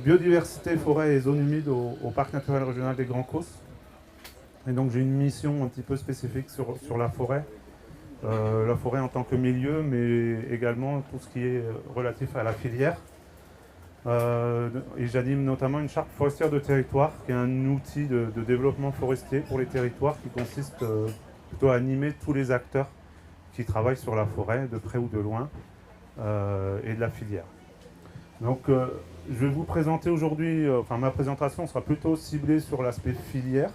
Biodiversité, forêt et zones humides au Parc naturel régional des Grands Causses. Et donc j'ai une mission un petit peu spécifique sur la forêt. La forêt en tant que milieu, mais également tout ce qui est relatif à la filière. Et j'anime notamment une charte forestière de territoire, qui est un outil de développement forestier pour les territoires qui consiste plutôt à animer tous les acteurs qui travaillent sur la forêt, de près ou de loin, et de la filière. Donc je vais vous présenter aujourd'hui, enfin ma présentation sera plutôt ciblée sur l'aspect filière,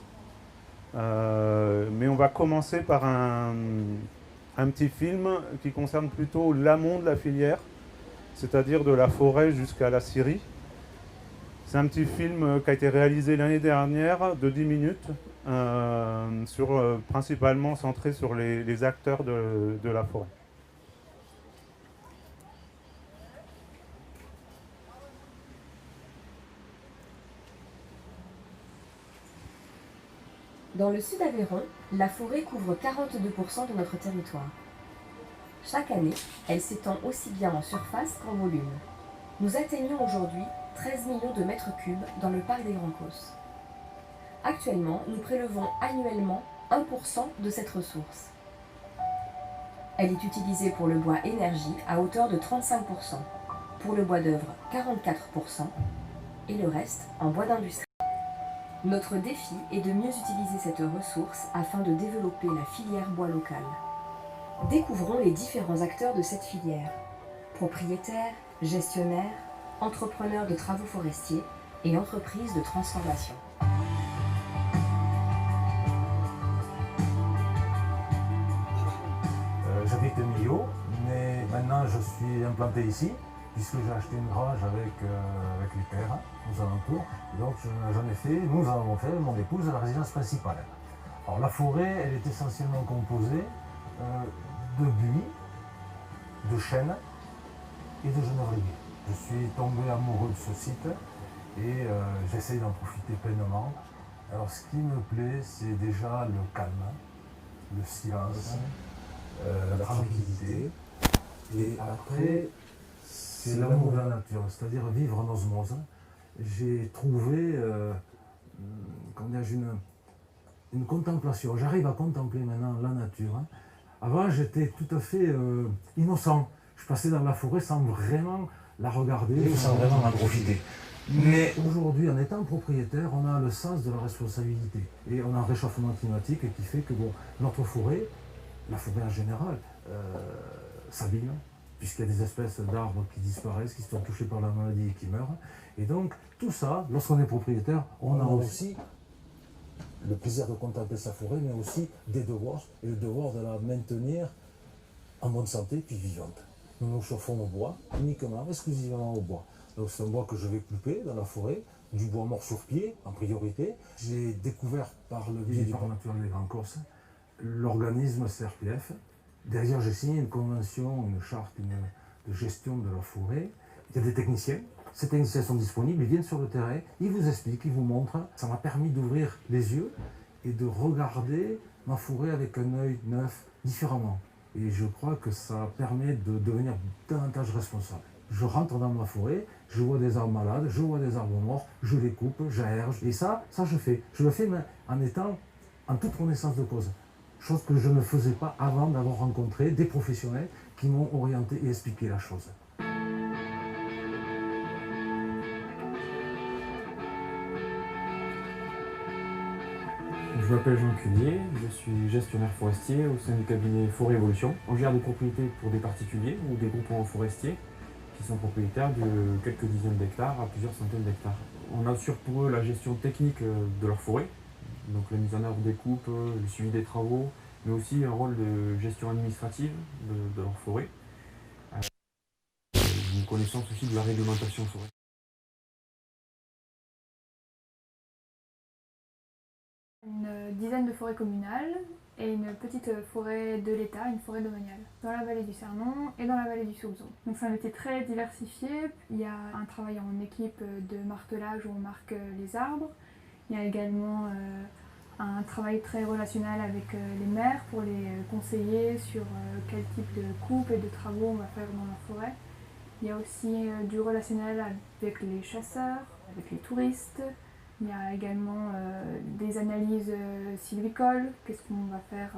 mais on va commencer par un petit film qui concerne plutôt l'amont de la filière, c'est-à-dire de la forêt jusqu'à la scierie. C'est un petit film qui a été réalisé l'année dernière de 10 minutes, principalement centré sur les acteurs de la forêt. Dans le sud Aveyron, la forêt couvre 42% de notre territoire. Chaque année, elle s'étend aussi bien en surface qu'en volume. Nous atteignons aujourd'hui 13 millions de mètres cubes dans le parc des Grands Causses. Actuellement, nous prélevons annuellement 1% de cette ressource. Elle est utilisée pour le bois énergie à hauteur de 35%, pour le bois d'œuvre 44% et le reste en bois d'industrie. Notre défi est de mieux utiliser cette ressource afin de développer la filière bois locale. Découvrons les différents acteurs de cette filière: propriétaires, gestionnaires, entrepreneurs de travaux forestiers et entreprises de transformation. J'habite Millau, mais maintenant je suis implanté ici, puisque j'ai acheté une grange avec les pères aux alentours. Donc nous en avons fait, mon épouse, la résidence principale. Alors la forêt, elle est essentiellement composée de buis, de chênes et de genévrier. Je suis tombé amoureux de ce site et j'essaye d'en profiter pleinement. Alors ce qui me plaît, c'est déjà le calme, le silence, la tranquillité. Et après, c'est l'amour de la nature, c'est-à-dire vivre en osmose. J'ai trouvé une contemplation. J'arrive à contempler maintenant la nature. Avant, j'étais tout à fait innocent. Je passais dans la forêt sans vraiment la regarder, sans vraiment en profiter. Mais aujourd'hui, en étant propriétaire, on a le sens de la responsabilité. Et on a un réchauffement climatique qui fait que notre forêt, la forêt en général, s'abîme, puisqu'il y a des espèces d'arbres qui disparaissent, qui sont touchés par la maladie et qui meurent. Et donc, tout ça, lorsqu'on est propriétaire, on a aussi le plaisir de contempler sa forêt, mais aussi des devoirs, et le devoir de la maintenir en bonne santé, puis vivante. Nous nous chauffons au bois, uniquement, exclusivement au bois. Donc c'est un bois que je vais couper dans la forêt, du bois mort sur pied, en priorité. J'ai découvert par le biais du Parc naturel des Grands Causses l'organisme CRPF. Derrière, j'ai signé une convention, une charte de gestion de la forêt. Il y a des techniciens. Ces techniciens sont disponibles, ils viennent sur le terrain, ils vous expliquent, ils vous montrent. Ça m'a permis d'ouvrir les yeux et de regarder ma forêt avec un œil neuf, différemment. Et je crois que ça permet de devenir davantage responsable. Je rentre dans ma forêt, je vois des arbres malades, je vois des arbres morts, je les coupe, j'aère. Et ça je fais. Je le fais en étant en toute connaissance de cause. Chose que je ne faisais pas avant d'avoir rencontré des professionnels qui m'ont orienté et expliqué la chose. Je m'appelle Jean Cunier, je suis gestionnaire forestier au sein du cabinet Forêt Évolution. On gère des propriétés pour des particuliers ou des groupements forestiers qui sont propriétaires de quelques dizaines d'hectares à plusieurs centaines d'hectares. On assure pour eux la gestion technique de leur forêt, donc la mise en œuvre des coupes, le suivi des travaux, mais aussi un rôle de gestion administrative de leur forêt. Une connaissance aussi de la réglementation forestière. Une dizaine de forêts communales et une petite forêt de l'État, une forêt domaniale, dans la vallée du Cernon et dans la vallée du Soubzon. Donc c'est un métier très diversifié. Il y a un travail en équipe de martelage où on marque les arbres. Il y a également un travail très relationnel avec les maires pour les conseiller sur quel type de coupe et de travaux on va faire dans la forêt. Il y a aussi du relationnel avec les chasseurs, avec les touristes. Il y a également des analyses sylvicoles. Qu'est-ce qu'on va faire?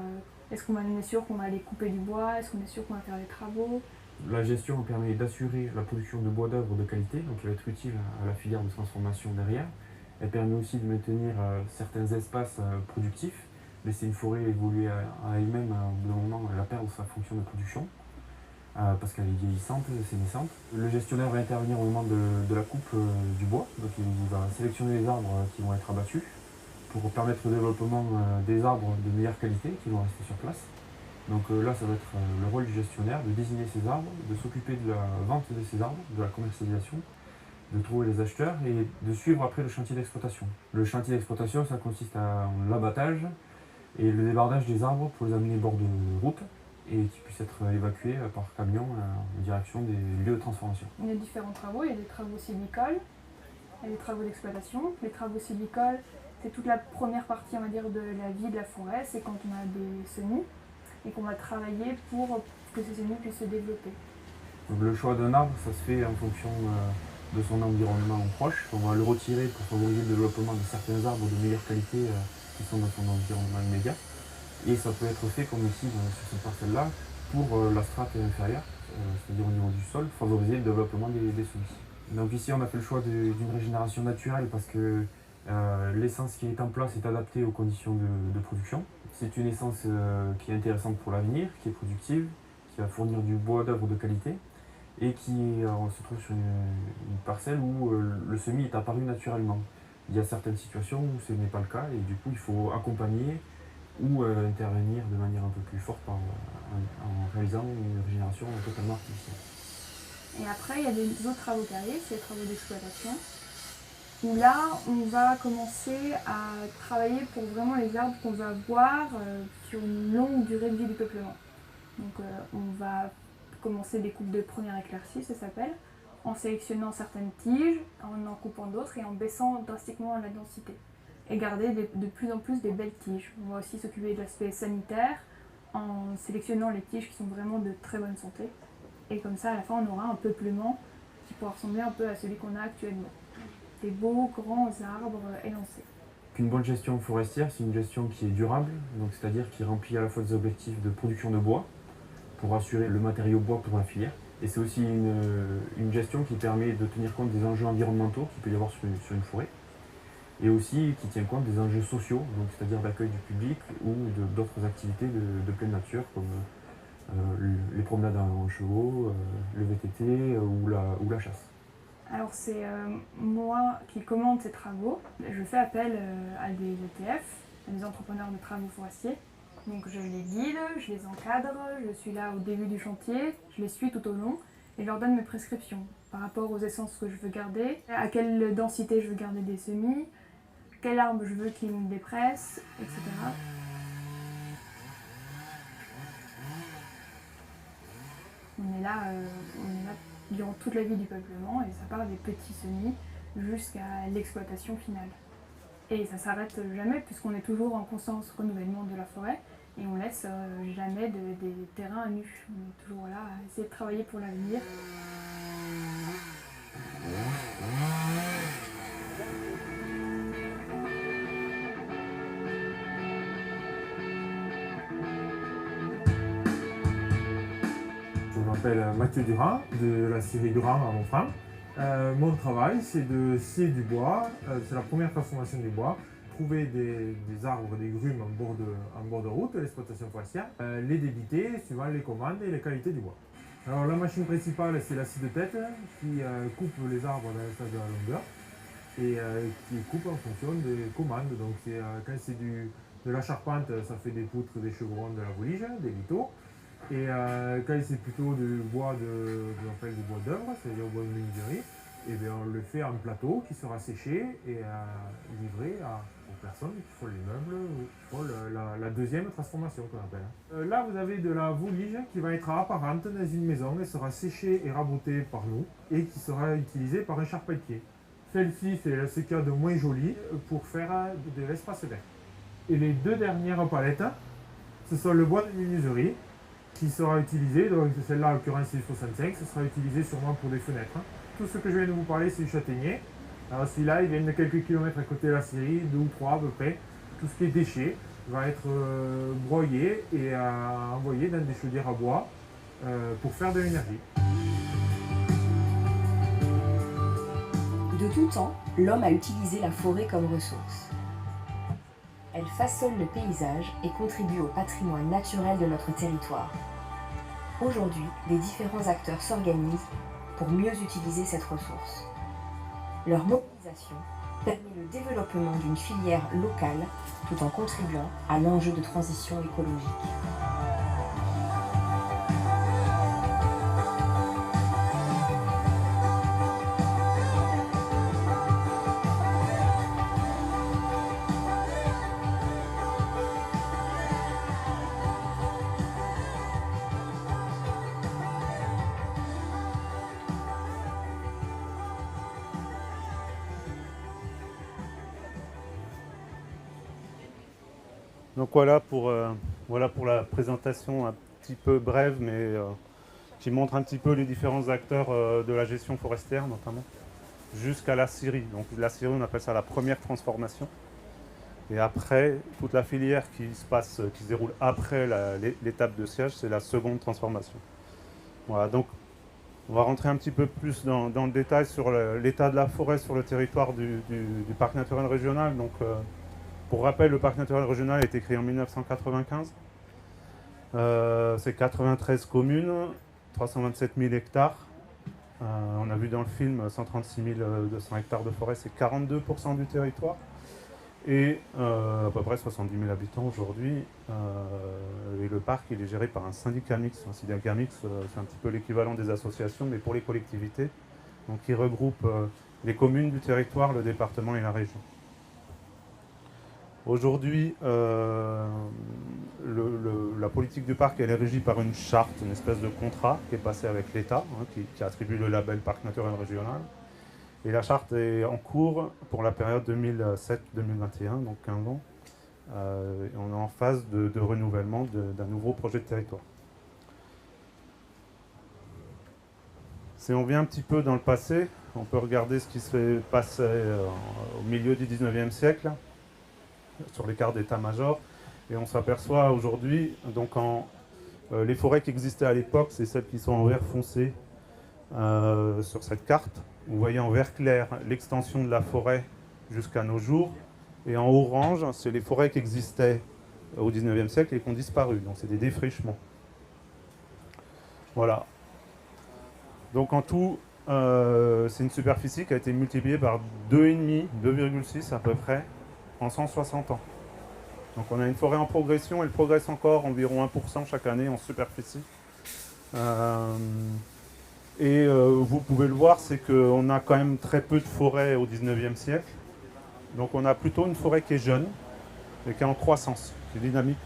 Est-ce qu'on est sûr qu'on va aller couper du bois? Est-ce qu'on est sûr qu'on va faire des travaux? La gestion permet d'assurer la production de bois d'œuvre de qualité, donc qui va être utile à la filière de transformation derrière. Elle permet aussi de maintenir certains espaces productifs, laisser une forêt évoluer à elle-même, au bout d'un moment, elle va perdre sa fonction de production, parce qu'elle est vieillissante, sénescente. Le gestionnaire va intervenir au moment de la coupe du bois, donc il va sélectionner les arbres qui vont être abattus pour permettre le développement des arbres de meilleure qualité qui vont rester sur place. Donc là, ça va être le rôle du gestionnaire de désigner ces arbres, de s'occuper de la vente de ces arbres, de la commercialisation, de trouver les acheteurs et de suivre après le chantier d'exploitation. Le chantier d'exploitation, ça consiste à l'abattage et le débardage des arbres pour les amener bord de route et qu'ils puissent être évacués par camion en direction des lieux de transformation. Il y a différents travaux, il y a des travaux sylvicoles, il y a des travaux d'exploitation. Les travaux sylvicoles, c'est toute la première partie, on va dire, de la vie de la forêt, c'est quand on a des semis et qu'on va travailler pour que ces semis puissent se développer. Donc le choix d'un arbre, ça se fait en fonction de son environnement proche. On va le retirer pour favoriser le développement de certains arbres de meilleure qualité qui sont dans son environnement immédiat. Et ça peut être fait comme ici sur cette parcelle-là pour la strate inférieure, c'est-à-dire au niveau du sol, favoriser le développement des semis. Donc ici on a fait le choix d'une régénération naturelle parce que l'essence qui est en place est adaptée aux conditions de production. C'est une essence qui est intéressante pour l'avenir, qui est productive, qui va fournir du bois d'œuvre de qualité et qui se trouve sur une parcelle où le semis est apparu naturellement. Il y a certaines situations où ce n'est pas le cas et du coup il faut accompagner ou intervenir de manière un peu plus forte en réalisant une régénération totalement artificielle. Et après, il y a des autres travaux qui arrivent, c'est les travaux d'exploitation, où là, on va commencer à travailler pour vraiment les arbres qu'on va voir sur une longue durée de vie du peuplement. Donc on va commencer des coupes de première éclaircie, ça s'appelle, en sélectionnant certaines tiges, en coupant d'autres et en baissant drastiquement la densité. Et garder de plus en plus des belles tiges. On va aussi s'occuper de l'aspect sanitaire en sélectionnant les tiges qui sont vraiment de très bonne santé. Et comme ça, à la fin, on aura un peuplement qui pourra ressembler un peu à celui qu'on a actuellement. Des beaux, grands arbres élancés. Une bonne gestion forestière, c'est une gestion qui est durable, donc c'est-à-dire qui remplit à la fois des objectifs de production de bois pour assurer le matériau bois pour la filière. Et c'est aussi une gestion qui permet de tenir compte des enjeux environnementaux qu'il peut y avoir sur une forêt. Et aussi qui tient compte des enjeux sociaux, donc c'est-à-dire d'accueil du public ou d'autres activités de pleine nature comme les promenades en chevaux, le VTT ou la chasse. Alors c'est moi qui commande ces travaux. Je fais appel à des ETF, à des entrepreneurs de travaux forestiers. Donc je les guide, je les encadre, je suis là au début du chantier, je les suis tout au long et je leur donne mes prescriptions par rapport aux essences que je veux garder, à quelle densité je veux garder des semis, quel arbre je veux qu'il me dépresse, etc. On est là durant toute la vie du peuplement et ça part des petits semis jusqu'à l'exploitation finale. Et ça s'arrête jamais puisqu'on est toujours en constant renouvellement de la forêt et on laisse jamais des terrains à nu. On est toujours là à essayer de travailler pour l'avenir. Je m'appelle Mathieu Durand, de la scierie Durand à Montfranc. Mon travail, c'est de scier du bois. C'est la première transformation du bois. Trouver des arbres, des grumes en bord de route, l'exploitation forestière. Les débiter suivant les commandes et les qualités du bois. Alors la machine principale, c'est la scie de tête qui coupe les arbres dans le sens de la longueur et qui coupe en fonction des commandes. Donc quand c'est de la charpente, ça fait des poutres, des chevrons, de la voulige, des liteaux. Et quand c'est plutôt du bois qu'on appelle du bois d'œuvre, c'est-à-dire bois de menuiserie, et bien on le fait en plateau qui sera séché et livré aux personnes qui font les meubles ou qui font la deuxième transformation qu'on appelle. Là vous avez de la voulige qui va être apparente dans une maison, elle sera séchée et raboutée par nous et qui sera utilisée par un charpentier. Celle-ci c'est ce qu'il y a de moins joli pour faire de l'espace vert. Et les deux dernières palettes, ce sont le bois de menuiserie qui sera utilisé, donc celle-là en l'occurrence c'est 65, ce sera utilisé sûrement pour des fenêtres. Tout ce que je viens de vous parler c'est du châtaignier. Alors celui-là il vient de quelques kilomètres à côté de la Syrie, 2 ou 3 à peu près. Tout ce qui est déchets va être broyé et envoyé dans des chaudières à bois pour faire de l'énergie. De tout temps, l'homme a utilisé la forêt comme ressource. Elle façonne le paysage et contribue au patrimoine naturel de notre territoire. Aujourd'hui, les différents acteurs s'organisent pour mieux utiliser cette ressource. Leur mobilisation permet le développement d'une filière locale tout en contribuant à l'enjeu de transition écologique. Donc voilà pour la présentation un petit peu brève, mais qui montre un petit peu les différents acteurs de la gestion forestière, notamment, jusqu'à la scierie. Donc la scierie, on appelle ça la première transformation. Et après, toute la filière qui se déroule après l'étape de sciage, c'est la seconde transformation. Voilà, donc on va rentrer un petit peu plus dans le détail sur l'état de la forêt sur le territoire du parc naturel régional. Donc, pour rappel, le parc naturel régional a été créé en 1995. C'est 93 communes, 327 000 hectares. On a vu dans le film 136 200 hectares de forêt, c'est 42% du territoire. Et à peu près 70 000 habitants aujourd'hui. Et le parc il est géré par un syndicat mixte. Un syndicat mixte, c'est un petit peu l'équivalent des associations, mais pour les collectivités. Donc il regroupe les communes du territoire, le département et la région. Aujourd'hui, la politique du parc elle est régie par une charte, une espèce de contrat qui est passé avec l'État, qui attribue le label Parc naturel régional. Et la charte est en cours pour la période 2007-2021, donc 15 ans. Et on est en phase de renouvellement d'un nouveau projet de territoire. Si on vient un petit peu dans le passé, on peut regarder ce qui se passé au milieu du 19e siècle, sur les cartes d'état-major, et on s'aperçoit aujourd'hui, donc les forêts qui existaient à l'époque, c'est celles qui sont en vert foncé sur cette carte. Vous voyez en vert clair l'extension de la forêt jusqu'à nos jours, et en orange, c'est les forêts qui existaient au 19e siècle et qui ont disparu, donc c'est des défrichements. Voilà. Donc en tout, c'est une superficie qui a été multipliée par 2,5, 2,6 à peu près, en 160 ans. Donc on a une forêt en progression, elle progresse encore environ 1% chaque année en superficie. Vous pouvez le voir, c'est qu'on a quand même très peu de forêt au 19e siècle. Donc on a plutôt une forêt qui est jeune et qui est en croissance, qui est dynamique.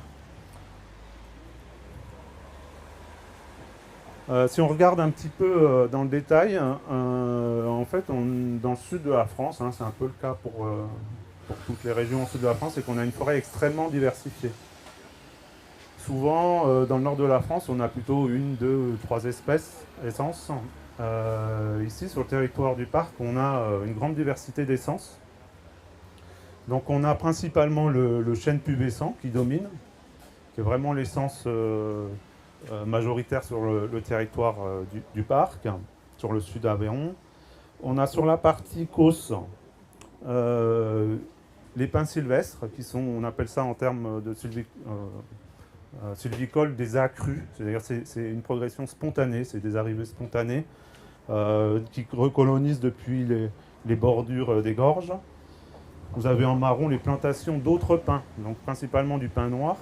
Si on regarde un petit peu dans le détail, en fait, dans le sud de la France, c'est un peu le cas pour toutes les régions au sud de la France, c'est qu'on a une forêt extrêmement diversifiée. Souvent, dans le nord de la France, on a plutôt 1, 2, 3 essences. Ici, sur le territoire du parc, on a une grande diversité d'essences. Donc on a principalement le chêne pubescent qui domine, qui est vraiment l'essence majoritaire sur le territoire du parc, sur le sud d'Aveyron. On a sur la partie Causse les pins sylvestres, qui sont, on appelle ça en termes de sylvicole, des accrus. C'est-à-dire c'est une progression spontanée, c'est des arrivées spontanées qui recolonisent depuis les bordures des gorges. Vous avez en marron les plantations d'autres pins, donc principalement du pin noir.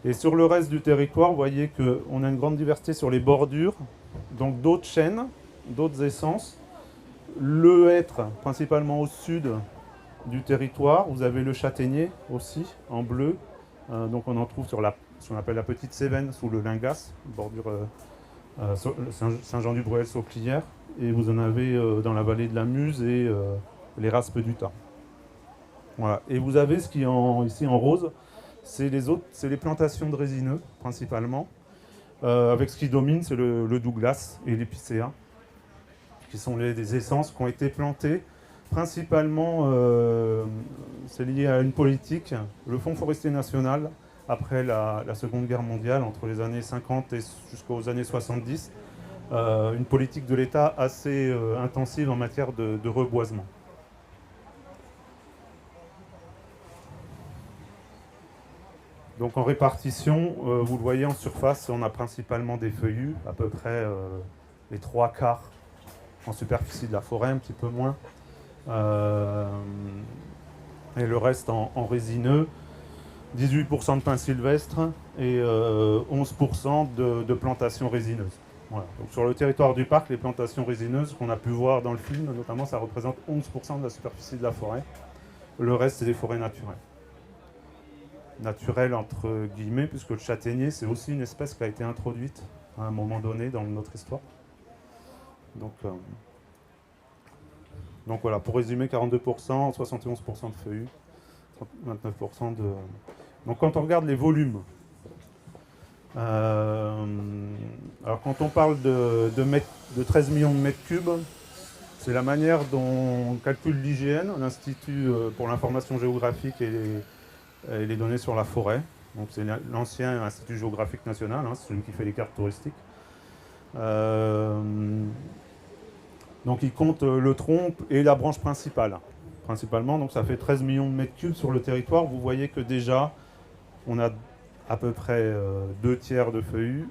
Et sur le reste du territoire, vous voyez qu'on a une grande diversité sur les bordures, donc d'autres chênes, d'autres essences. Le hêtre, principalement au sud du territoire. Vous avez le châtaignier aussi, en bleu. Donc on en trouve sur ce qu'on appelle la petite Cévennes, sous le Lingas, bordure Saint-Jean-du-Bruel-Sauplière. Et vous en avez dans la vallée de la Muse et les raspes du Thym. Voilà. Et vous avez ce qui est ici en rose, c'est les plantations de résineux, principalement. Avec ce qui domine, c'est le Douglas et l'épicéa, qui sont des essences qui ont été plantées. Principalement, c'est lié à une politique, le Fonds forestier national, après la Seconde Guerre mondiale, entre les années 50 et jusqu'aux années 70, une politique de l'État assez intensive en matière de reboisement. Donc en répartition, vous le voyez en surface, on a principalement des feuillus, à peu près les 3/4 en superficie de la forêt, un petit peu moins. Et le reste en résineux, 18% de pins sylvestres et 11% de plantations résineuses. Voilà. Donc sur le territoire du parc, les plantations résineuses qu'on a pu voir dans le film, notamment, ça représente 11% de la superficie de la forêt. Le reste, c'est des forêts naturelles. Naturelles entre guillemets, puisque le châtaignier, c'est aussi une espèce qui a été introduite à un moment donné dans notre histoire. Donc voilà, pour résumer, 42%, 71% de feuillus, 29% de... Donc quand on regarde les volumes, alors quand on parle de 13 millions de mètres cubes, c'est la manière dont on calcule l'IGN, l'Institut pour l'information géographique et les données sur la forêt. Donc c'est l'ancien Institut géographique national, hein, c'est celui qui fait les cartes touristiques. Donc il compte le tronc et la branche principale, principalement. Donc ça fait 13 millions de mètres cubes sur le territoire. Vous voyez que déjà, on a à peu près 2 tiers de feuillus,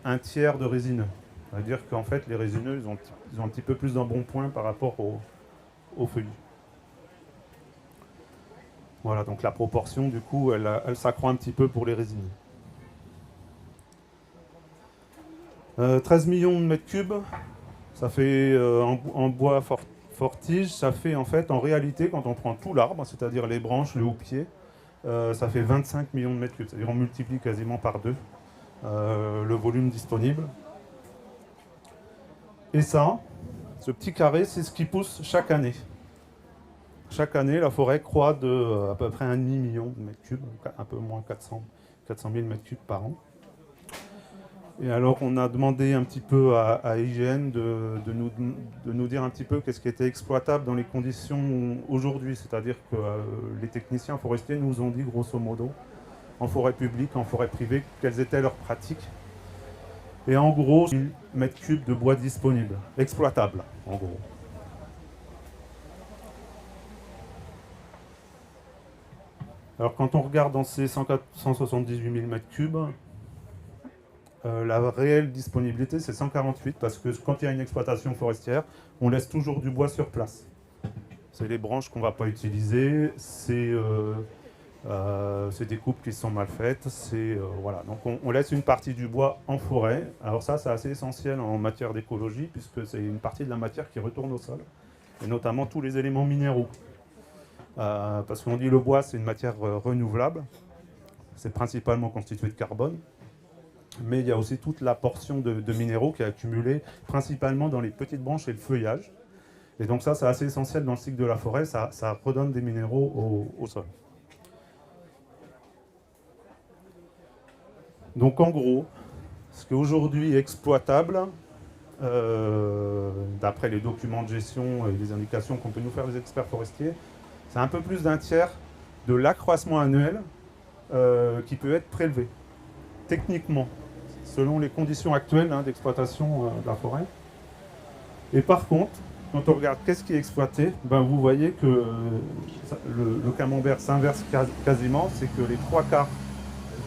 1 tiers de résineux. C'est-à-dire qu'en fait, les résineux, ils ont un petit peu plus d'embonpoint par rapport aux feuillus. Voilà, donc la proportion, du coup, elle s'accroît un petit peu pour les résineux. 13 millions de mètres cubes, ça fait en bois fortige, ça fait en fait, en réalité, quand on prend tout l'arbre, c'est-à-dire les branches, le houppier, ça fait 25 millions de mètres cubes. C'est-à-dire on multiplie quasiment par 2 le volume disponible. Et ça, ce petit carré, c'est ce qui pousse chaque année. Chaque année, la forêt croît de à peu près 1,5 million de mètres cubes, un peu moins 400 000 mètres cubes par an. Et alors, on a demandé un petit peu à IGN de nous dire un petit peu qu'est-ce qui était exploitable dans les conditions aujourd'hui. C'est-à-dire que les techniciens forestiers nous ont dit, grosso modo, en forêt publique, en forêt privée, quelles étaient leurs pratiques. Et en gros, 1000 mètres cubes de bois disponibles, exploitables, en gros. Alors, quand on regarde dans ces 178 000 mètres cubes, la réelle disponibilité, c'est 148, parce que quand il y a une exploitation forestière, on laisse toujours du bois sur place. C'est les branches qu'on ne va pas utiliser, c'est des coupes qui sont mal faites, voilà. Donc on laisse une partie du bois en forêt. Alors ça, c'est assez essentiel en matière d'écologie, puisque c'est une partie de la matière qui retourne au sol, et notamment tous les éléments minéraux. Parce qu'on dit le bois, c'est une matière renouvelable, c'est principalement constitué de carbone, mais il y a aussi toute la portion de minéraux qui est accumulée principalement dans les petites branches et le feuillage. Et donc ça, c'est assez essentiel dans le cycle de la forêt, ça redonne des minéraux au sol. Donc en gros, ce qui est aujourd'hui exploitable, d'après les documents de gestion et les indications qu'on peut nous faire les experts forestiers, c'est un peu plus d'un tiers de l'accroissement annuel qui peut être prélevé, techniquement, selon les conditions actuelles d'exploitation de la forêt. Et par contre, quand on regarde qu'est-ce qui est exploité, vous voyez que le camembert s'inverse quasiment, c'est que les 3/4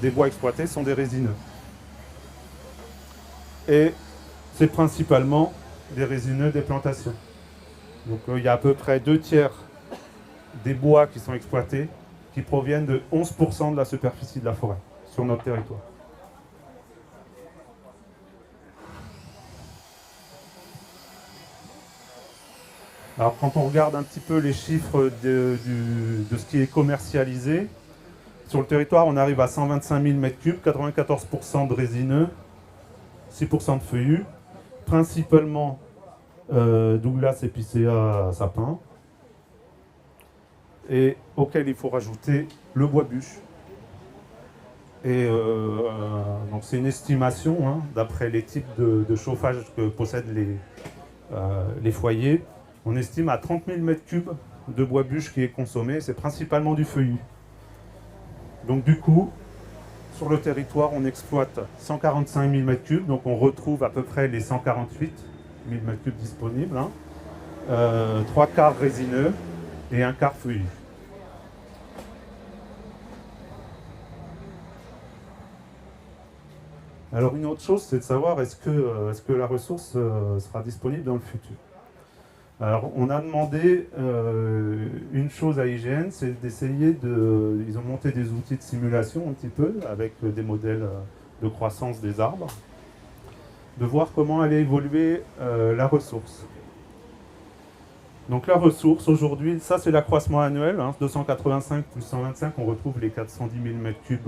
des bois exploités sont des résineux. Et c'est principalement des résineux des plantations. Donc il y a à peu près 2 tiers des bois qui sont exploités qui proviennent de 11% de la superficie de la forêt sur notre territoire. Alors quand on regarde un petit peu les chiffres de ce qui est commercialisé, sur le territoire on arrive à 125 000 m3, 94% de résineux, 6% de feuillus, principalement Douglas, épicéa, sapin, et auquel il faut rajouter le bois bûche, Et donc c'est une estimation hein, d'après les types de chauffage que possèdent les foyers. On estime à 30 000 m3 de bois bûche qui est consommé, c'est principalement du feuillu. Donc du coup, sur le territoire, on exploite 145 000 m3, donc on retrouve à peu près les 148 000 m3 disponibles. Hein. 3 quarts résineux et 1 quart feuillu. Alors une autre chose, c'est de savoir est-ce que la ressource sera disponible dans le futur. Alors on a demandé une chose à IGN, c'est d'essayer de... Ils ont monté des outils de simulation un petit peu, avec des modèles de croissance des arbres, de voir comment allait évoluer la ressource. Donc la ressource aujourd'hui, ça c'est l'accroissement annuel, hein, 285 plus 125, on retrouve les 410 000 m3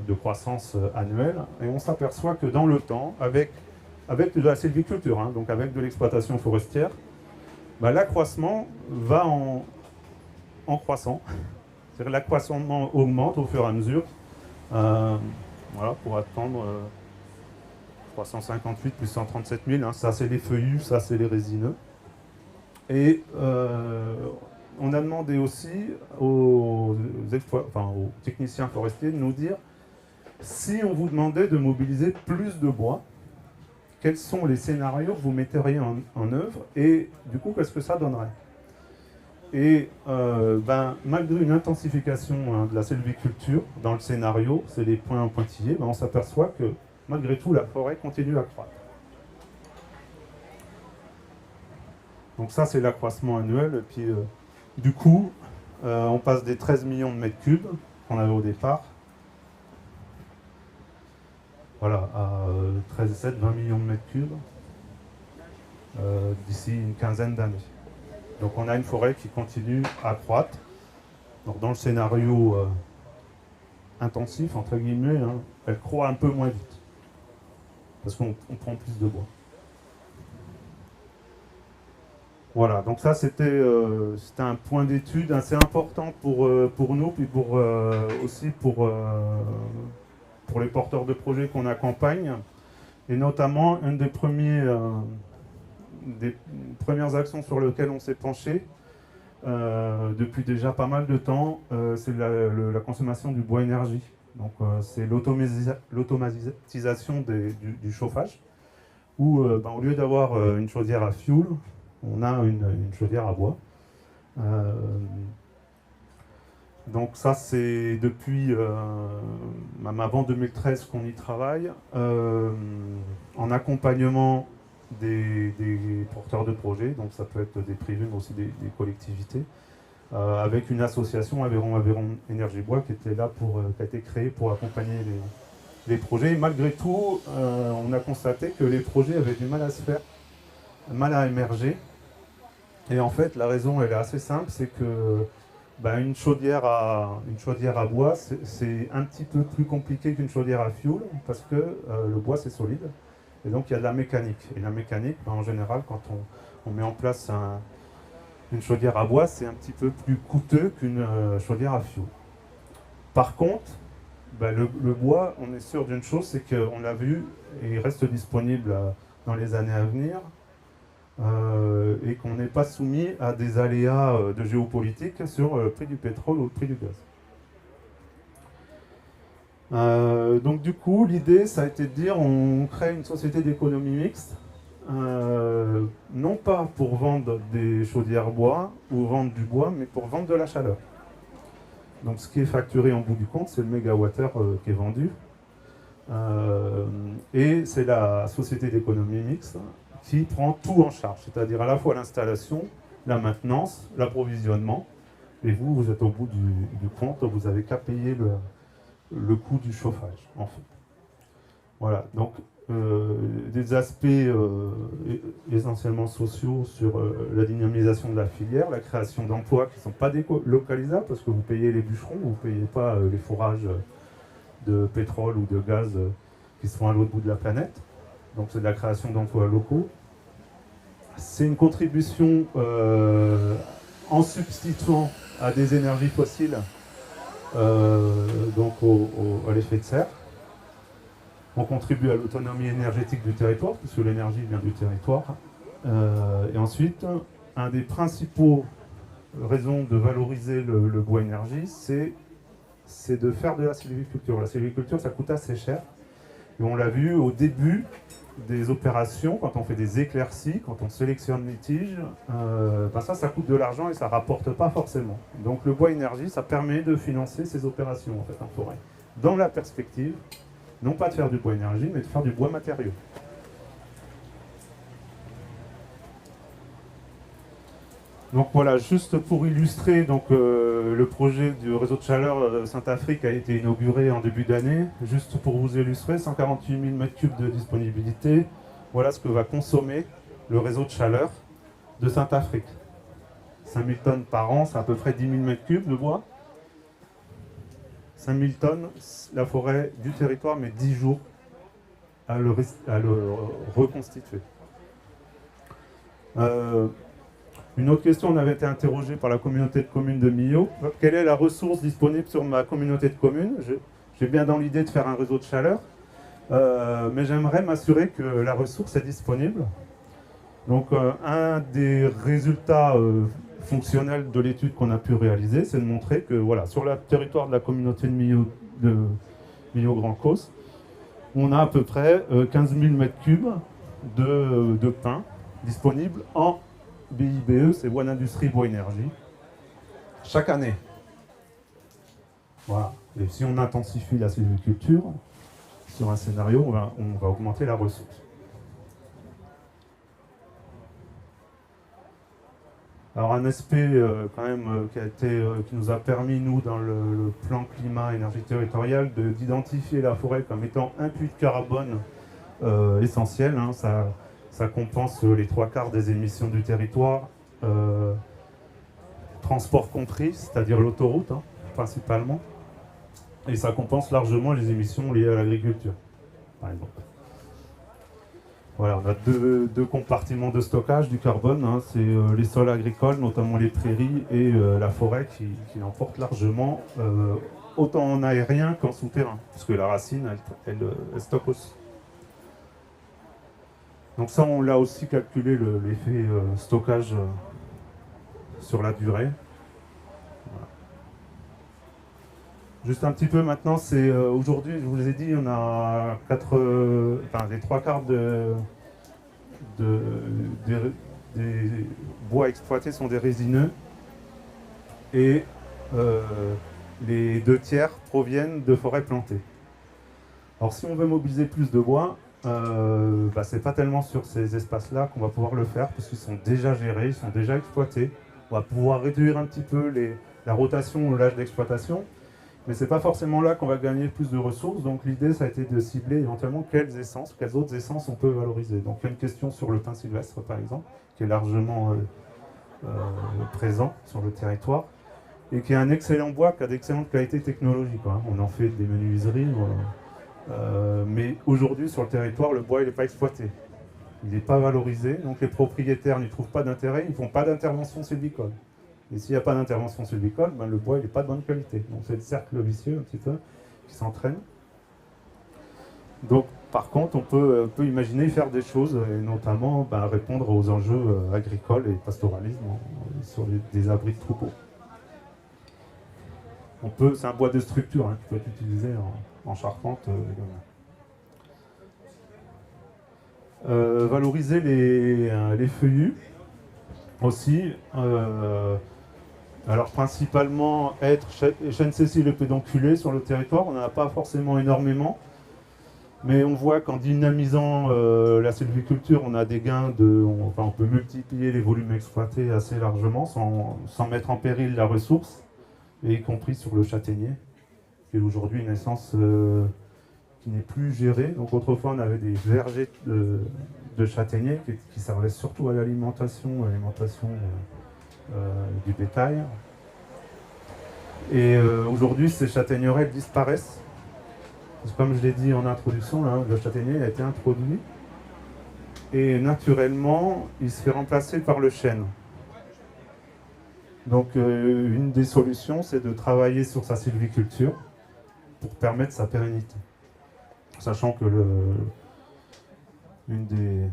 de croissance annuelle, et on s'aperçoit que dans le temps, avec de la sylviculture, hein, donc avec de l'exploitation forestière, bah, l'accroissement va en croissant, c'est-à-dire l'accroissement augmente au fur et à mesure, voilà, pour atteindre 358 plus 137 000, hein, ça c'est les feuillus, ça c'est les résineux. Et on a demandé aussi aux techniciens forestiers de nous dire si on vous demandait de mobiliser plus de bois, quels sont les scénarios que vous metteriez en œuvre et du coup qu'est-ce que ça donnerait. Et malgré une intensification hein, de la sylviculture dans le scénario, c'est les points en pointillés, on s'aperçoit que malgré tout la forêt continue à croître. Donc ça, c'est l'accroissement annuel. Et puis, du coup, on passe des 13 millions de mètres cubes qu'on avait au départ, voilà, à 13,7, 20 millions de mètres cubes d'ici une quinzaine d'années. Donc on a une forêt qui continue à croître. Donc, dans le scénario intensif, entre guillemets, hein, elle croît un peu moins vite, parce qu'on prend plus de bois. Voilà, donc ça c'était un point d'étude assez important pour nous, puis aussi pour les porteurs de projets qu'on accompagne. Et notamment, une des premières actions sur lesquelles on s'est penché depuis déjà pas mal de temps, c'est la consommation du bois énergie. Donc c'est l'automatisation du chauffage, où au lieu d'avoir une chaudière à fioul, on a une chaudière à bois. Donc ça, c'est depuis même avant 2013 qu'on y travaille, en accompagnement des porteurs de projets, donc ça peut être des privés, mais aussi des collectivités, avec une association, Aveyron Énergie Bois, qui était là qui a été créée pour accompagner les projets. Et malgré tout, on a constaté que les projets avaient du mal à se faire, mal à émerger. Et en fait, la raison, elle est assez simple, c'est que une chaudière à bois, c'est un petit peu plus compliqué qu'une chaudière à fioul, parce que le bois, c'est solide. Et donc, il y a de la mécanique. Et la mécanique, en général, quand on met en place une chaudière à bois, c'est un petit peu plus coûteux qu'une chaudière à fioul. Par contre, le bois, on est sûr d'une chose, c'est qu'on l'a vu, et il reste disponible dans les années à venir, et qu'on n'est pas soumis à des aléas de géopolitique sur le prix du pétrole ou le prix du gaz. Donc du coup, l'idée, ça a été de dire on crée une société d'économie mixte, non pas pour vendre des chaudières bois ou vendre du bois, mais pour vendre de la chaleur. Donc ce qui est facturé en bout du compte, c'est le mégawattheure qui est vendu. Et c'est la société d'économie mixte qui prend tout en charge, c'est-à-dire à la fois l'installation, la maintenance, l'approvisionnement, et vous êtes au bout du compte, vous n'avez qu'à payer le coût du chauffage, en fait. Voilà, donc des aspects essentiellement sociaux sur la dynamisation de la filière, la création d'emplois qui ne sont pas délocalisables, parce que vous payez les bûcherons, vous ne payez pas les forages de pétrole ou de gaz qui sont à l'autre bout de la planète. Donc c'est de la création d'emplois locaux. C'est une contribution en substituant à des énergies fossiles donc à l'effet de serre. On contribue à l'autonomie énergétique du territoire, puisque l'énergie vient du territoire. Et ensuite, un des principaux raisons de valoriser le bois énergie, c'est de faire de la sylviculture. La sylviculture, ça coûte assez cher. Et on l'a vu au début des opérations, quand on fait des éclaircies, quand on sélectionne les tiges, ça coûte de l'argent et ça ne rapporte pas forcément. Donc le bois énergie, ça permet de financer ces opérations en fait, en forêt. Dans la perspective, non pas de faire du bois énergie, mais de faire du bois matériau. Donc voilà, juste pour illustrer, donc, le projet du réseau de chaleur Saint-Afrique a été inauguré en début d'année. Juste pour vous illustrer, 148 000 m3 de disponibilité. Voilà ce que va consommer le réseau de chaleur de Saint-Afrique. 5 000 tonnes par an, c'est à peu près 10 000 m3 de bois. 5 000 tonnes, la forêt du territoire met 10 jours à le reconstituer. Une autre question, on avait été interrogé par la communauté de communes de Millau. Quelle est la ressource disponible sur ma communauté de communes? J'ai bien dans l'idée de faire un réseau de chaleur, mais j'aimerais m'assurer que la ressource est disponible. Donc un des résultats fonctionnels de l'étude qu'on a pu réaliser, c'est de montrer que voilà, sur le territoire de la communauté de Millau-Grand-Causse, on a à peu près 15 000 m3 de pin disponibles en BIBE, c'est Bois d'Industrie, Bois Énergie, chaque année. Voilà. Et si on intensifie la sylviculture, sur un scénario, on va augmenter la ressource. Alors un aspect quand même qui nous a permis, nous, dans le plan climat-énergie territoriale, d'identifier la forêt comme étant un puits de carbone essentiel. Hein, ça compense les 3/4 des émissions du territoire, transport compris, c'est-à-dire l'autoroute, hein, principalement. Et ça compense largement les émissions liées à l'agriculture, par exemple. Voilà, on a deux compartiments de stockage du carbone, hein, c'est les sols agricoles, notamment les prairies, et la forêt qui l'emporte largement, autant en aérien qu'en souterrain, parce que la racine, elle stocke aussi. Donc ça, on l'a aussi calculé, l'effet stockage sur la durée. Voilà. Juste un petit peu maintenant, c'est aujourd'hui, je vous ai dit, on a les 3/4 des bois exploités sont des résineux et les 2/3 proviennent de forêts plantées. Alors si on veut mobiliser plus de bois, c'est pas tellement sur ces espaces-là qu'on va pouvoir le faire, parce qu'ils sont déjà gérés, ils sont déjà exploités. On va pouvoir réduire un petit peu la rotation ou l'âge d'exploitation, mais c'est pas forcément là qu'on va gagner plus de ressources. Donc l'idée, ça a été de cibler éventuellement quelles autres essences on peut valoriser. Donc il y a une question sur le pin sylvestre, par exemple, qui est largement présent sur le territoire, et qui est un excellent bois, qui a d'excellente qualité technologique, hein. On en fait des menuiseries. Mais aujourd'hui, sur le territoire, le bois, il n'est pas exploité. Il n'est pas valorisé, donc les propriétaires n'y trouvent pas d'intérêt, ils ne font pas d'intervention sylvicole. Et s'il n'y a pas d'intervention sylvicole, le bois, il n'est pas de bonne qualité. Donc c'est le cercle vicieux, un petit peu, qui s'entraîne. Donc, par contre, on peut imaginer faire des choses, et notamment répondre aux enjeux agricoles et pastoralisme sur des abris de troupeaux. C'est un bois de structure, hein, qui peut être utilisé en charpente également. Valoriser les feuillus aussi. Alors principalement chêne Cécile et pédonculé sur le territoire, on n'en a pas forcément énormément, mais on voit qu'en dynamisant la sylviculture, on a des gains on peut multiplier les volumes exploités assez largement sans mettre en péril la ressource, et y compris sur le châtaignier, qui est aujourd'hui une essence qui n'est plus gérée. Donc autrefois on avait des vergers de châtaigniers qui servaient surtout à l'alimentation du bétail. Et aujourd'hui ces châtaigneraies disparaissent. Parce que comme je l'ai dit en introduction, là, le châtaignier a été introduit et naturellement il se fait remplacer par le chêne. Donc une des solutions, c'est de travailler sur sa sylviculture pour permettre sa pérennité. Sachant que une des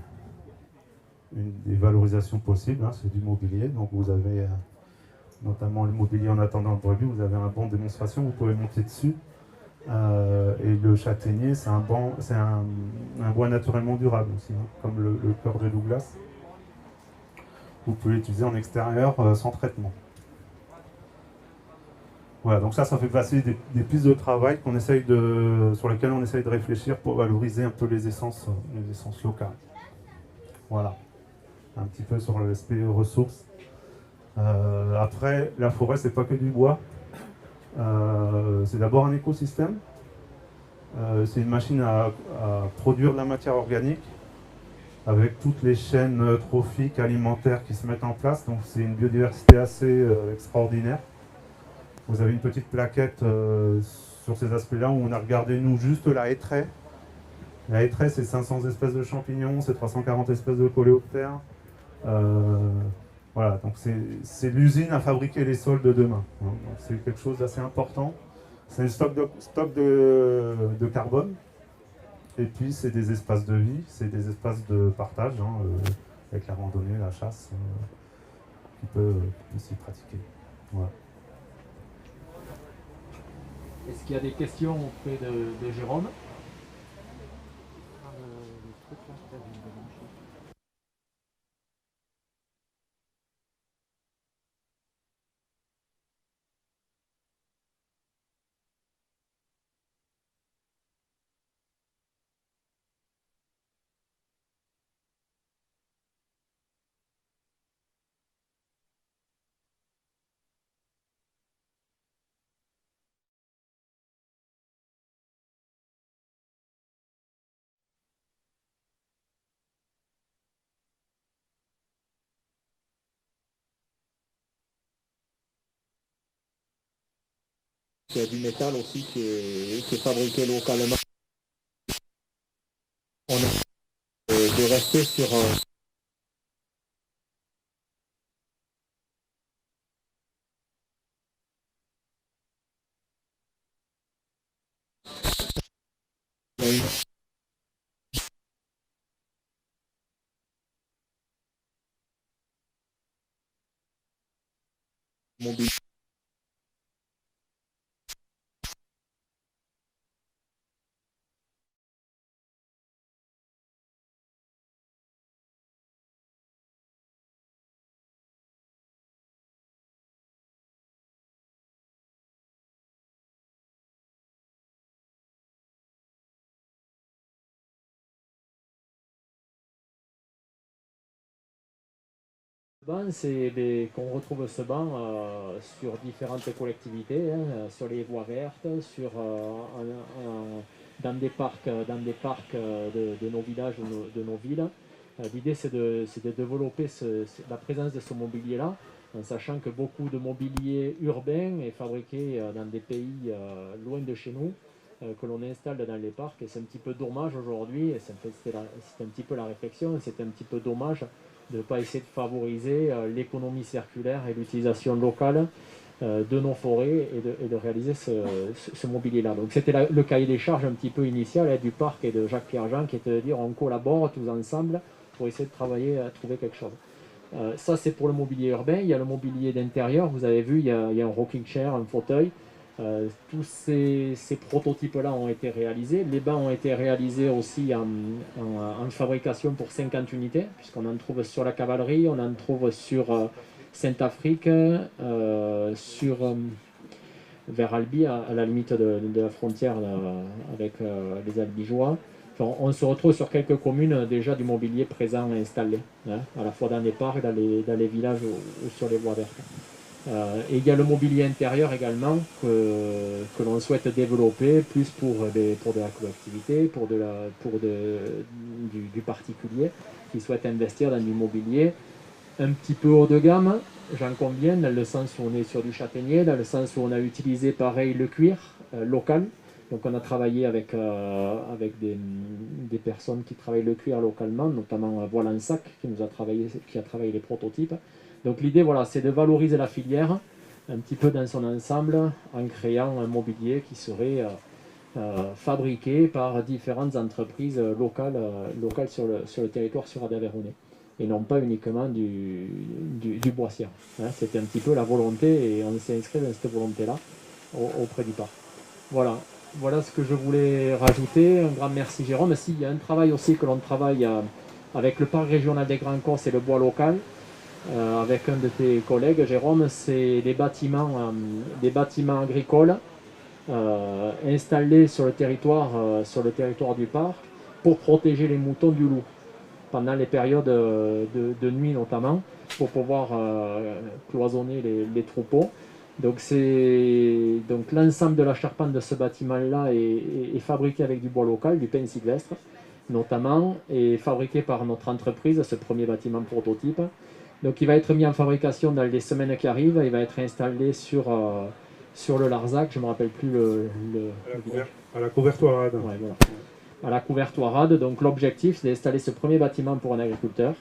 valorisations possibles, hein, c'est du mobilier. Donc vous avez notamment le mobilier en attendant le brebis, vous avez un banc de démonstration, vous pouvez monter dessus. Et le châtaignier, c'est un bois naturellement durable aussi, hein, comme le cœur de Douglas. Vous pouvez l'utiliser en extérieur sans traitement. Voilà, donc ça fait passer des pistes de travail sur lesquelles on essaye de réfléchir pour valoriser un peu les essences locales. Voilà, un petit peu sur l'aspect ressources. Après, la forêt, c'est pas que du bois. C'est d'abord un écosystème. C'est une machine à produire de la matière organique avec toutes les chaînes trophiques alimentaires qui se mettent en place. Donc c'est une biodiversité assez extraordinaire. Vous avez une petite plaquette sur ces aspects-là où on a regardé nous juste la hêtraie. La hêtraie, c'est 500 espèces de champignons, c'est 340 espèces de coléoptères. Voilà, donc c'est l'usine à fabriquer les sols de demain. Donc c'est quelque chose d'assez important. C'est un stock de carbone. Et puis c'est des espaces de vie, c'est des espaces de partage, hein, avec la randonnée, la chasse, qui peut s'y pratiquer. Voilà. Est-ce qu'il y a des questions auprès de Jérôme? Il y a du métal aussi qui est fabriqué localement. On a de rester sur mobilier. C'est qu'on retrouve ce banc sur différentes collectivités, hein, sur les voies vertes, dans des parcs de nos villages ou de nos villes. L'idée c'est de développer la présence de ce mobilier-là, en sachant que beaucoup de mobilier urbain est fabriqué dans des pays loin de chez nous, que l'on installe dans les parcs, et c'est un petit peu dommage aujourd'hui, et c'est un petit peu la réflexion, c'est un petit peu dommage de ne pas essayer de favoriser l'économie circulaire et l'utilisation locale de nos forêts et de réaliser ce mobilier-là. Donc c'était le cahier des charges un petit peu initial du parc et de Jacques-Pierre Jean, qui était de dire on collabore tous ensemble pour essayer de travailler à trouver quelque chose. Ça c'est pour le mobilier urbain. Il y a le mobilier d'intérieur, vous avez vu, il y a un rocking chair, un fauteuil. Tous ces prototypes-là ont été réalisés. Les bancs ont été réalisés aussi en fabrication pour 50 unités, puisqu'on en trouve sur la cavalerie, on en trouve sur Saint-Afrique, vers Albi, à la limite de la frontière là, avec les Albigeois. Enfin, on se retrouve sur quelques communes déjà du mobilier présent et installé, hein, à la fois dans les parcs, dans les villages ou sur les voies vertes. Et il y a le mobilier intérieur également que l'on souhaite développer plus pour de la collectivité, du particulier qui souhaite investir dans du mobilier un petit peu haut de gamme, j'en conviens, dans le sens où on est sur du châtaignier, dans le sens où on a utilisé pareil le cuir local, Donc on a travaillé avec des personnes qui travaillent le cuir localement, notamment Voilansac qui a travaillé les prototypes. Donc l'idée, voilà, c'est de valoriser la filière un petit peu dans son ensemble en créant un mobilier qui serait fabriqué par différentes entreprises locales sur le territoire suradéveyronnais et non pas uniquement du bois sierre. Hein, c'était un petit peu la volonté et on s'est inscrit dans cette volonté-là auprès du parc. Voilà ce que je voulais rajouter. Un grand merci Jérôme. Il y a un travail aussi que l'on travaille avec le parc régional des Grands Corses et le bois local, avec un de tes collègues Jérôme, c'est des bâtiments agricoles installés sur le territoire du parc pour protéger les moutons du loup pendant les périodes de nuit notamment, pour pouvoir cloisonner les troupeaux. Donc l'ensemble de la charpente de ce bâtiment-là est fabriqué avec du bois local, du pin sylvestre notamment, et fabriqué par notre entreprise, ce premier bâtiment prototype. Donc il va être mis en fabrication dans les semaines qui arrivent, il va être installé sur le Larzac, je ne me rappelle plus à la Couvertoirade. Ouais, voilà. À la Couvertoirade. Donc l'objectif, c'est d'installer ce premier bâtiment pour un agriculteur.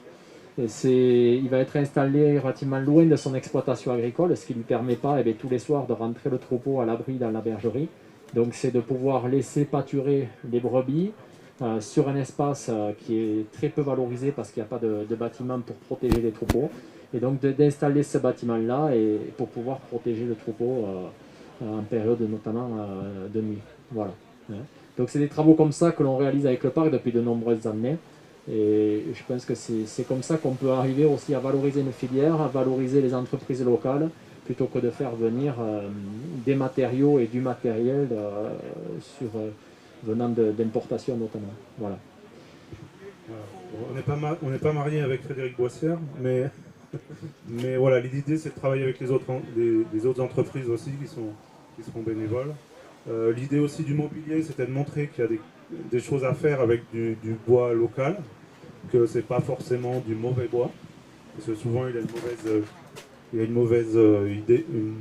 Il va être installé relativement loin de son exploitation agricole, ce qui ne lui permet pas tous les soirs de rentrer le troupeau à l'abri dans la bergerie. Donc c'est de pouvoir laisser pâturer les brebis sur un espace qui est très peu valorisé parce qu'il n'y a pas de bâtiment pour protéger les troupeaux. Et donc d'installer ce bâtiment-là pour pouvoir protéger le troupeau en période notamment de nuit. Voilà. Donc c'est des travaux comme ça que l'on réalise avec le parc depuis de nombreuses années. Et je pense que c'est comme ça qu'on peut arriver aussi à valoriser une filière, à valoriser les entreprises locales, plutôt que de faire venir des matériaux et du matériel venant d'importation notamment. Voilà. On n'est pas marié avec Frédéric Boissière, mais voilà, l'idée c'est de travailler avec les autres entreprises aussi qui seront bénévoles. L'idée aussi du mobilier, c'était de montrer qu'il y a des choses à faire avec du bois local, que c'est pas forcément du mauvais bois, parce que souvent il a une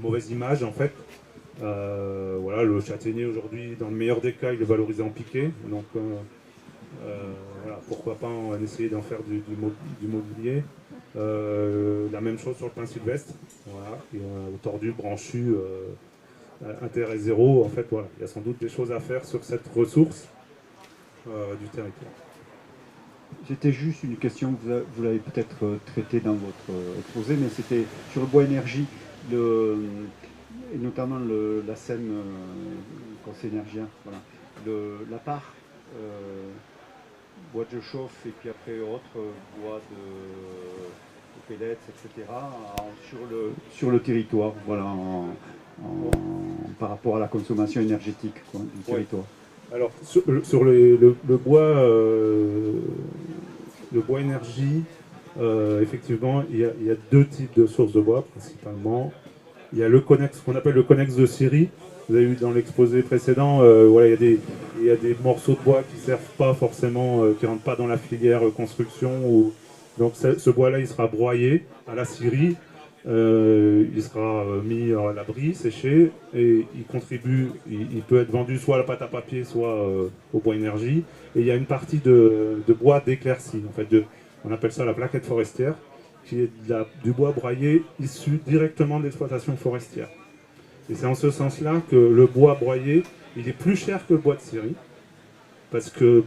mauvaise image en fait. Voilà, le châtaignier aujourd'hui, dans le meilleur des cas, il est valorisé en piqué, donc voilà, pourquoi pas essayer d'en faire du mobilier. La même chose sur le pin sylvestre, voilà, tordu, branchu, intérêt zéro, en fait, voilà, il y a sans doute des choses à faire sur cette ressource du territoire. C'était juste une question que vous l'avez peut-être traitée dans votre exposé, mais c'était sur le bois énergie, et notamment la scène conseil énergien, voilà, la part bois de chauffe et puis après autres bois de pellets, etc. sur le territoire, voilà, par rapport à la consommation énergétique du territoire. Alors sur le bois énergie, effectivement, il y a deux types de sources de bois principalement. Il y a ce qu'on appelle le connexe de Syrie. Vous avez vu dans l'exposé précédent, voilà, il y a des morceaux de bois qui ne servent pas forcément, qui ne rentrent pas dans la filière construction. Donc ce bois-là, il sera broyé à la scierie, il sera mis à l'abri, séché, et il contribue, il peut être vendu soit à la pâte à papier, soit au bois énergie. Et il y a une partie de bois d'éclaircie, en fait, on appelle ça la plaquette forestière, qui est du bois broyé issu directement de l'exploitation forestière. Et c'est en ce sens-là que le bois broyé, il est plus cher que le bois de scierie, parce que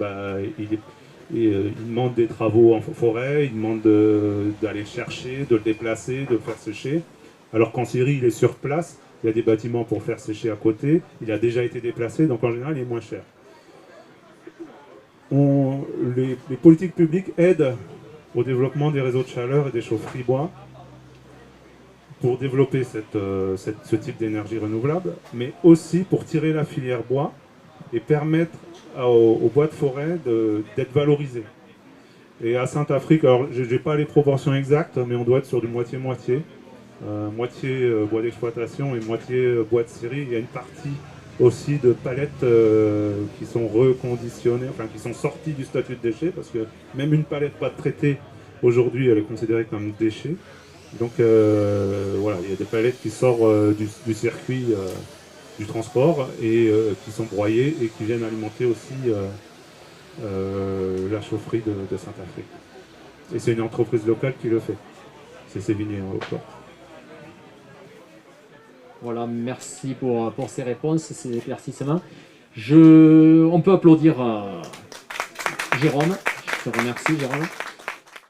il demande des travaux en forêt, il demande d'aller le chercher, de le déplacer, de le faire sécher. Alors qu'en scierie, il est sur place, il y a des bâtiments pour faire sécher à côté, il a déjà été déplacé, donc en général, il est moins cher. Les politiques publiques aident au développement des réseaux de chaleur et des chaufferies bois pour développer ce type d'énergie renouvelable, mais aussi pour tirer la filière bois et permettre au bois de forêt d'être valorisé. Et à Saint-Afrique, alors je n'ai pas les proportions exactes, mais on doit être sur du moitié-moitié. Moitié bois d'exploitation et moitié bois de scierie. Il y a une partie aussi de palettes qui sont reconditionnées, enfin qui sont sorties du statut de déchet, parce que même une palette pas traitée, aujourd'hui, elle est considérée comme déchet. Donc voilà, il y a des palettes qui sortent du circuit du transport et qui sont broyés et qui viennent alimenter aussi la chaufferie de Saint-Afrique. Et c'est une entreprise locale qui le fait. C'est Sévigné en l'occurrence. Voilà, merci pour ces réponses, ces éclaircissements. On peut applaudir Jérôme. Je te remercie, Jérôme.